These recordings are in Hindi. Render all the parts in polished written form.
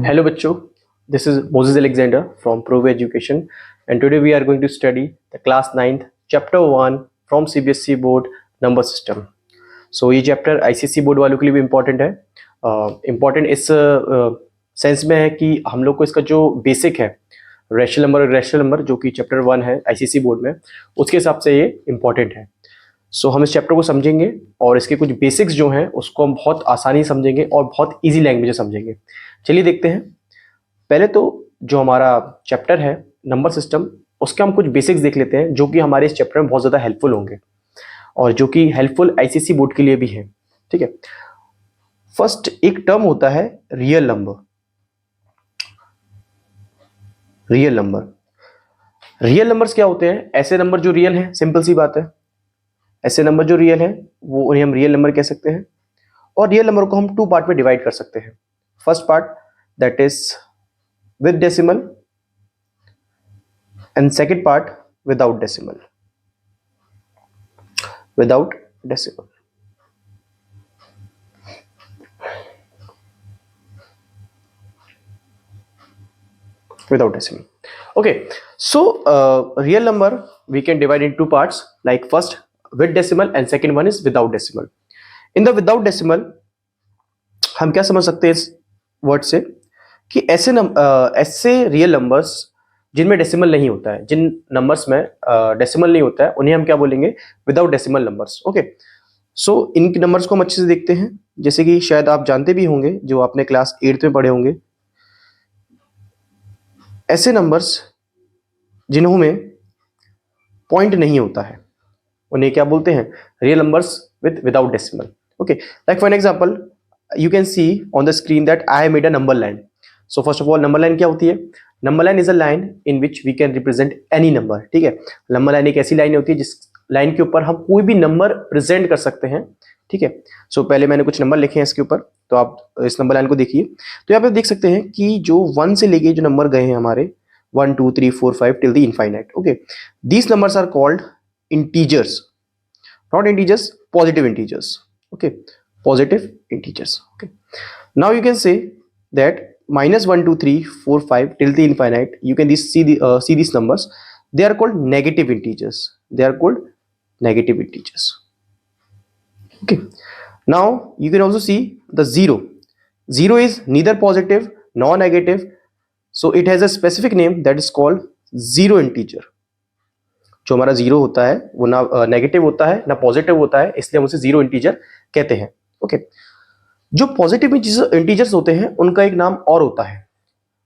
Hello बच्चों, this is Moses Alexander from Prove Education and today we are going to study the class 9th chapter 1 from CBSE board number system. So ये चैप्टर ICSE बोर्ड वालों के लिए भी इम्पोर्टेंट है. इम्पोर्टेंट इस सेंस में है कि हम लोग को इसका जो बेसिक है रेशनल नंबर जो कि चैप्टर 1 है ICSE बोर्ड में, उसके हिसाब से ये इम्पोर्टेंट है. सो हम इस चैप्टर को समझेंगे और इसके कुछ बेसिक्स जो हैं उसको हम बहुत आसानी से समझेंगे और बहुत इजी लैंग्वेज में समझेंगे. चलिए देखते हैं. पहले तो जो हमारा चैप्टर है नंबर सिस्टम, उसके हम कुछ बेसिक्स देख लेते हैं जो कि हमारे इस चैप्टर में बहुत ज़्यादा हेल्पफुल होंगे और जो कि हेल्पफुल ICSE बोर्ड के लिए भी है. ठीक है. फर्स्ट एक टर्म होता है रियल नंबर. रियल नंबर्स क्या होते हैं? ऐसे नंबर जो रियल हैं, सिंपल सी बात है. ऐसे नंबर जो रियल हैं वो उन्हें हम रियल नंबर कह सकते हैं. और रियल नंबर को हम टू पार्ट में डिवाइड कर सकते हैं. First part that is with decimal and second part without decimal. Without decimal. Okay, so real number we can divide in two parts, like first with decimal and second one is without decimal. In the without decimal हम क्या समझ सकते हैं इस वर्ड से कि ऐसे रियल नंबर्स जिनमें डेसिमल नहीं होता है, जिन नंबर्स में डेसिमल नहीं होता है, उन्हें हम क्या बोलेंगे? Without decimal numbers. ओके, सो इन नंबर्स को हम अच्छे से देखते हैं. जैसे कि शायद आप जानते भी होंगे, जो आपने क्लास 8th में पढ़े होंगे, ऐसे नंबर्स जिन्हों में पॉइंट नहीं होता है उन्हें क्या बोलते हैं? Real numbers without decimal. Okay, like for an example you can see on the screen that I have made a number line. So first of all, number line क्या होती है? Number line is a line in which we can represent any number. ठीक है. Number line एक ऐसी लाइन होती है जिस लाइन के ऊपर हम कोई भी नंबर प्रेजेंट कर सकते हैं. ठीक है. सो पहले मैंने कुछ नंबर लिखे हैं इसके ऊपर, तो आप इस नंबर लाइन को देखिए. तो यहाँ पे देख सकते हैं कि जो 1 से लेके जो नंबर गए हैं हमारे 1 2 3 4 5 till the infinite. Okay, these numbers are called integers, not integers, positive integers. Okay, positive integers. Okay, now you can say that minus 1 2 3 4 5 till the infinite, you can see these numbers, they are called negative integers. Okay, now you can also see the zero is neither positive nor negative, so it has a specific name that is called zero integer. जो हमारा जीरो होता है वो ना नेगेटिव होता है ना पॉजिटिव होता है, इसलिए हम उसे जीरो इंटीजर कहते हैं. ओके, जो पॉजिटिव इंटीजर्स होते हैं उनका एक नाम और होता है,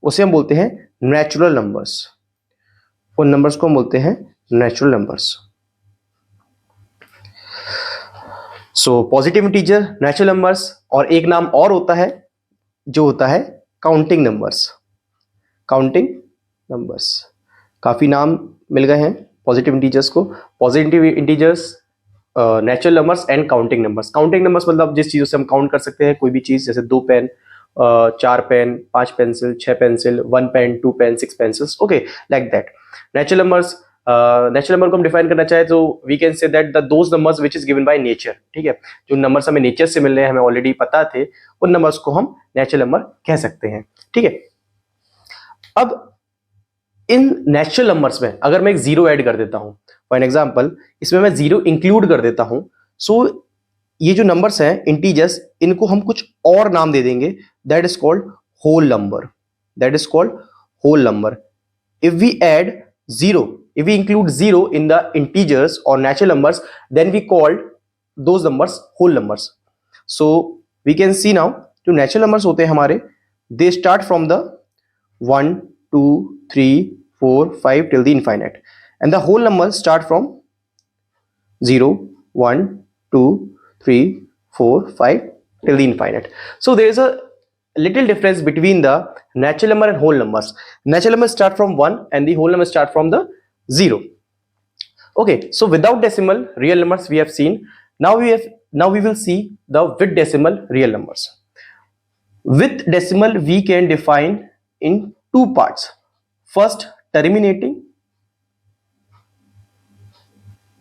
उसे हम बोलते हैं नेचुरल नंबर्स. उन नंबर्स को हम बोलते हैं natural numbers. So positive integer, natural numbers, और एक नाम और होता है जो होता है काउंटिंग नंबर्स. काफी नाम मिल गए हैं पॉजिटिव इंटीजर्स को. Positive integers, natural numbers and counting numbers. Counting numbers मतलब जिस चीज़ों से हम काउंट कर सकते हैं कोई भी चीज़, जैसे 2 pen, 4 pen, 5 pencil, 6 pencil, 1 pen, 2 pen, 6 pencils. Okay, like that. Natural number को हम डिफाइन करना चाहे तो we can say that those numbers which is given by nature. ठीक है, जो नंबर्स हमें नेचर से मिल रहे हैं, हमें ऑलरेडी पता थे, उन नंबर्स को हम नेचुरल नंबर कह सकते हैं. ठीक है. अब इन नेचुरल नंबर्स में अगर मैं एक जीरो ऐड कर देता हूं, फॉर एग्जांपल इसमें मैं जीरो इंक्लूड कर देता हूं, सो ये जो नंबर्स हैं इंटीजर्स, इनको हम कुछ और नाम दे देंगे, that is called whole number. If we add zero, if we include zero in the integers or natural numbers, then we called those numbers whole numbers. So we can see now जो natural numbers होते हैं हमारे, they start from the 1 2 3 4 5 till the infinite, and the whole numbers start from 0 1 2 3 4 5 till the infinite. So there is a little difference between the natural number and whole numbers. Natural numbers start from 1 and the whole numbers start from the 0. Okay, so without decimal real numbers we have seen. Now we will see the with decimal real numbers. With decimal we can define in two parts. First terminating,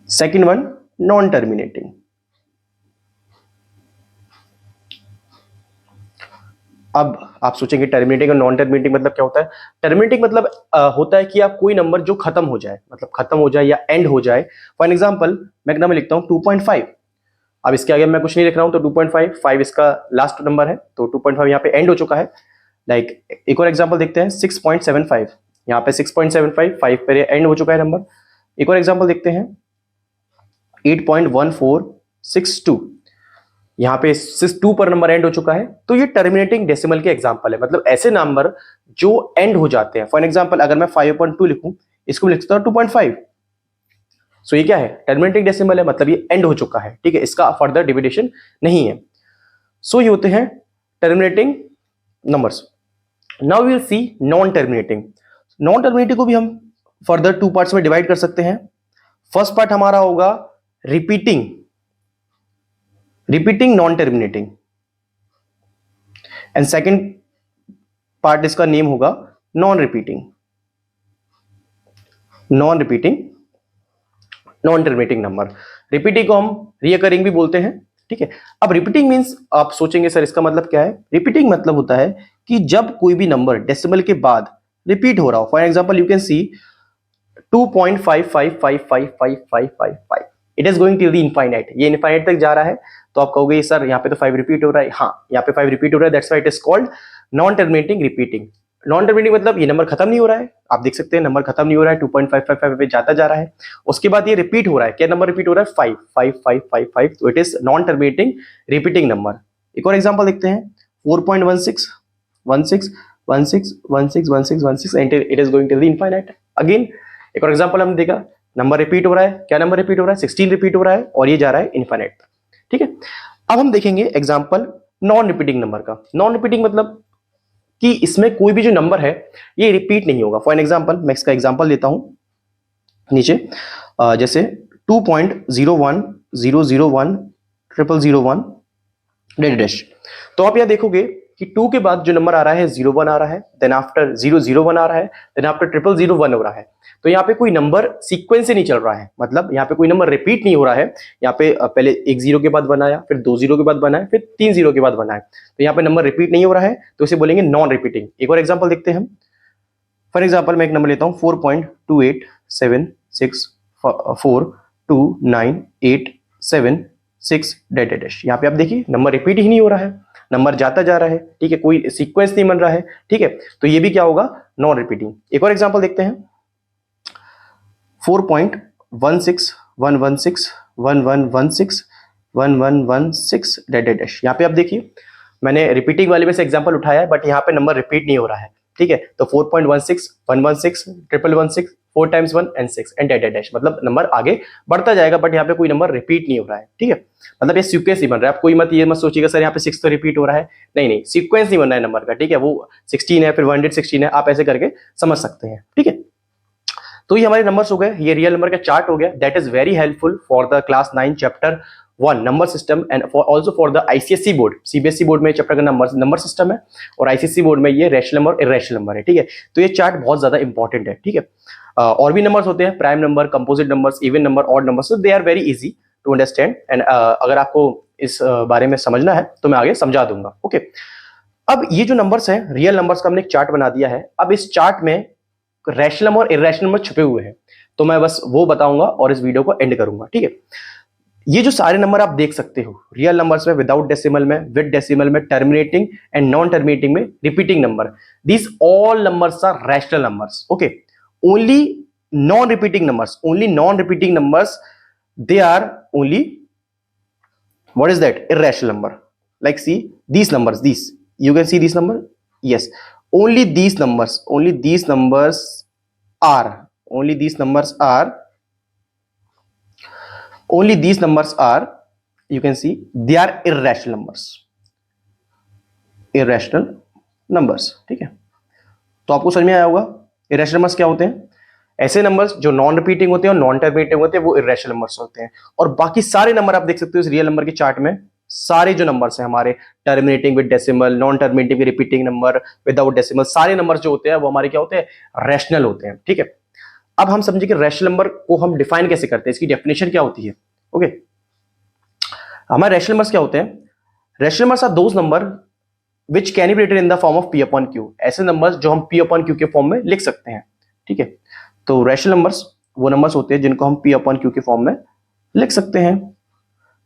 second one non-terminating. अब आप सोचेंगे टर्मिनेटिंग और नॉन टर्मिनेटिंग मतलब क्या होता है? टर्मिनेटिंग मतलब होता है कि आप कोई नंबर जो खत्म हो जाए, मतलब खत्म हो जाए या एंड हो जाए। फॉर एग्जाम्पल मैं एक नंबर लिखता हूँ 2.5। अब इसके आगे मैं कुछ नहीं लिख रहा हूँ, तो 2.5 5 इसका लास्ट नंबर है, तो 2.5 यहाँ पे एंड हो चुका है। लाइक एक और एग्जाम्पल देखते हैं 6.75। यहाँ पे 6.75 5 पे एंड हो चुका है नंबर। एक और एग्जाम्पल देखते हैं 8.1462। यहाँ पे 2 पर नंबर एंड हो चुका है। तो ये टर्मिनेटिंग डेसिमल के एग्जाम्पल है, मतलब ऐसे नंबर जो एंड हो जाते हैं। फॉर एग्जाम्पल अगर मैं 5.2 लिखूं, इसको लिख सकता हूं 2.5। सो ये क्या है? टर्मिनेटिंग डेसिमल है, मतलब ये एंड हो चुका है, ठीक है, इसका फर्दर डिविडेशन नहीं है। सो ये होते हैं terminating numbers. Now we will see non terminating. Non terminating को भी हम फर्दर 2 पार्ट्स में डिवाइड कर सकते हैं। फर्स्ट पार्ट हमारा होगा repeating non terminating, and second part इसका नेम होगा non repeating non terminating number. Repeating को हम रिकरिंग भी बोलते हैं, ठीक है। अब रिपीटिंग मींस आप सोचेंगे सर इसका मतलब क्या है? रिपीटिंग मतलब होता है कि जब कोई भी नंबर डेसिमल के बाद रिपीट हो रहा हो। For example you can see 2.55555555, it is going till the infinite, ये इनफाइनाइट तक जा रहा है। तो आप कहोगे सर यहाँ पे तो 5 रिपीट हो रहा है। हाँ, यहाँ पे 5 रिपीट हो रहा है, that's why it is called non terminating repeating. Non terminating मतलब ये नंबर खत्म नहीं हो रहा है, आप देख सकते हैं नंबर खत्म नहीं हो रहा है, 2.555 पे जाता जा रहा है, उसके बाद ये रिपीट हो रहा है। क्या नंबर रिपीट हो रहा है? 55555, तो it is non terminating repeating number. एक और एग्जांपल देखते हैं 4.161616161616 and it is going till the infinite. Again एक और एग्जांपल हमने देखा, नंबर रिपीट हो रहा है। क्या नंबर रिपीट हो रहा है? 16 रिपीट हो रहा है और ये जा रहा है इनफाइनाइट तक, ठीक है। अब हम देखेंगे एग्जांपल नॉन रिपीटिंग नंबर का। नॉन रिपीटिंग मतलब कि इसमें कोई भी जो नंबर है ये रिपीट नहीं होगा। फॉर एन एग्जाम्पल मैं इसका एग्जाम्पल लेता हूं नीचे, जैसे 2.01001001 डैश। तो आप यहां देखोगे कि 2 के बाद जो नंबर आ रहा है 01 आ रहा है, देन आफ्टर 001 आ रहा है, देन आफ्टर 0001 हो रहा है। तो यहाँ पे कोई नंबर सीक्वेंस से नहीं चल रहा है, मतलब यहाँ पे कोई नंबर रिपीट नहीं हो रहा है। यहाँ पे पहले एक 0 के बाद बनाया, फिर 2 0 के बाद बनाया, फिर 3 0 के बाद बनाया, तो यहाँ पे नंबर रिपीट नहीं हो रहा है, तो इसे बोलेंगे नॉन रिपीटिंग। एक और एग्जाम्पल देखते हैं हम। फॉर एग्जाम्पल मैं एक नंबर लेता हूँ 4.2876429876 डैश। यहाँ पे आप देखिए नंबर रिपीट ही नहीं हो रहा है, नंबर जाता जा रहा है, ठीक है, कोई सीक्वेंस नहीं बन रहा है, ठीक है। तो ये भी क्या होगा? Non repeating. एक और एग्जांपल देखते हैं 4.161161161116 डैश। यहाँ पे आप देखिए मैंने रिपीटिंग वाले में से एग्जांपल उठाया है, बट यहाँ पे नंबर रिपीट नहीं हो रहा है, ठीक है। तो 4.16 116 111 4 टाइम्स 1 एंड 6 एंड डैश, मतलब नंबर आगे बढ़ता जाएगा, बट यहाँ पे कोई नंबर रिपीट नहीं हो रहा है, ठीक है। मतलब ये सीक्वेंस नहीं बन रहा है। आप कोई मत ये मत सोचिएगा सर यहाँ पे 6 तो रिपीट हो रहा है, नहीं, सीक्वेंस नहीं बन रहा है नंबर का, ठीक है। वो 16 है, फिर 116 है, आप ऐसे करके समझ सकते हैं, ठीक है। तो ये हमारे नंबर्स हो गए, ये रियल नंबर का चार्ट हो गया। That is very helpful for the class 9 chapter 1 number system, and also for the ICSC board. CBSE board में चैप्टर का नंबर सिस्टम है, और आईसीएससी बोर्ड में ये रैशनल नंबर और इरैशनल नंबर है, ठीक है। तो ये चार्ट बहुत ज्यादा इंपॉर्टेंट है, ठीक है। और भी नंबर्स होते हैं, prime number, composite numbers, even number, odd numbers, so they are very easy to understand. And अगर आपको इस बारे में समझना है तो मैं आगे समझा दूंगा, ओके। अब ये जो नंबर्स हैं, रियल नंबर्स का हमने एक चार्ट बना दिया है। अब इस चार्ट में रैशनल नंबर और इरैशनल नंबर छुपे हुए हैं, तो मैं बस वो बताऊंगा और इस वीडियो को एंड करूंगा, ठीक है। ये जो सारे नंबर आप देख सकते हो, रियल नंबर्स में, विदाउट डेसिमल में, विद डेसिमल में, टर्मिनेटिंग एंड नॉन टर्मिनेटिंग में, repeating number, this all numbers are rational numbers, okay. Only non repeating numbers, they are only, what is that? Irrational number. Like see these numbers, these, you can see this number, yes, only these numbers are, you can see they are irrational numbers, ठीक है। तो आपको समझ में आया होगा irrational numbers क्या होते हैं। ऐसे नंबर्स जो नॉन रिपीटिंग होते हैं और नॉन टर्मिनेटिंग होते हैं वो इररेशनल नंबर्स होते हैं। और बाकी सारे नंबर आप देख सकते हो इस रियल नंबर के चार्ट में, सारे जो नंबर्स हैं हमारे, terminating with decimal, non terminating with repeating number, without decimal, सारे नंबर्स जो होते हैं वो हमारे क्या होते हैं? रैशनल होते हैं, ठीक है। अब हम समझे कि रैशनल नंबर को हम डिफाइन कैसे करते हैं, इसकी डेफिनेशन क्या होती है, ओके। हमारे रैशनल नंबर्स क्या होते हैं? Rational numbers are those number which can be written in the form of P upon Q, ऐसे नंबर्स जो हम पी अपॉन क्यू के फॉर्म में लिख सकते हैं, ठीक है। तो रैशनल नंबर्स वो नंबर्स होते हैं जिनको हम पी अपॉन क्यू के फॉर्म में लिख सकते हैं,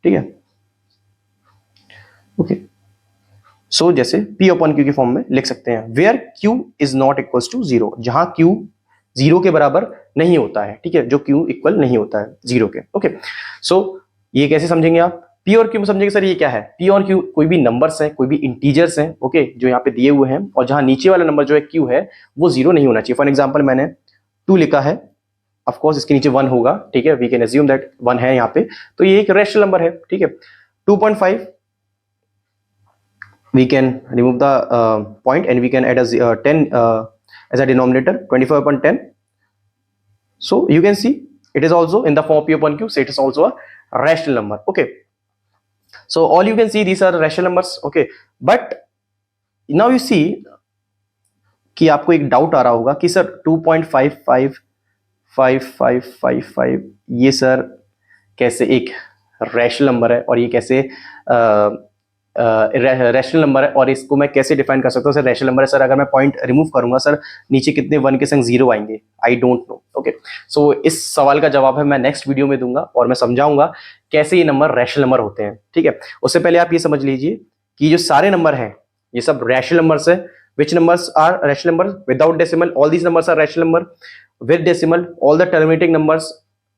ठीक है, ओके। सो जैसे पी अपॉन क्यू के फॉर्म में लिख सकते हैं, where Q is not equal to zero, जहां क्यू जीरो के बराबर नहीं होता है, ठीक है, जो क्यू इक्वल नहीं होता है जीरो के, ओके। सो ये कैसे समझेंगे आप, पी और क्यू में समझेंगे सर ये क्या है, पी और क्यू कोई भी नंबर्स हैं, कोई भी इंटीजर्स हैं, ओके, जो यहाँ पे दिए हुए हैं, और जहां नीचे वाला नंबर जो है क्यू है वो जीरो नहीं होना चाहिए। फॉर एग्जाम्पल मैंने 2 लिखा है, ऑफ कोर्स इसके नीचे 1 होगा, ठीक है, वी कैन अज्यूम दैट 1 है यहाँ पे, तो ये एक रैशनल नंबर है, ठीक है। 2.5 we can remove the point and we can add a 10 as a denominator, 25 upon 10. So you can see it is also in the form p upon q, so it is also a rational number, okay. So all you can see these are rational numbers, okay, but now you see कि आपको एक डाउट आ रहा होगा कि सर 2.555555 ये सर कैसे एक रैशनल नंबर है और ये कैसे रैशनल नंबर है और इसको मैं कैसे डिफाइन कर सकता हूँ, सर रैशनल नंबर है सर, अगर मैं पॉइंट रिमूव करूंगा सर नीचे कितने 1 के संग 0 आएंगे, आई डोंट नो, ओके। सो इस सवाल का जवाब है मैं नेक्स्ट वीडियो में दूंगा और मैं समझाऊंगा कैसे ये नंबर रैशनल नंबर होते हैं, ठीक है। उससे पहले आप ये समझ लीजिए कि जो सारे नंबर हैं ये सब रैशनल नंबर्स है। Which numbers are rational numbers? Without decimal, all these numbers are rational number. With decimal, all the terminating numbers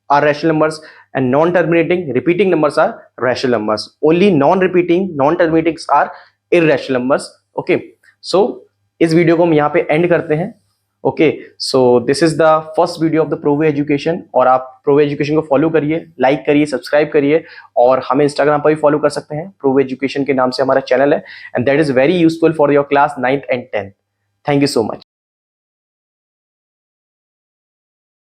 are rational numbers, and non-terminating, repeating numbers are rational numbers. Only non-repeating, non-terminating are irrational numbers. Okay. So इस वीडियो को हम यहाँ पे एंड करते हैं, okay. So this is the first video of the Provey education, और आप प्रोवे एजुकेशन को फॉलो करिए, लाइक करिए, सब्सक्राइब करिए, और हमें इंस्टाग्राम पर भी फॉलो कर सकते हैं, प्रोवे एजुकेशन के नाम से हमारा चैनल है, and that is very useful for your class 9th and 10th। Thank you so much.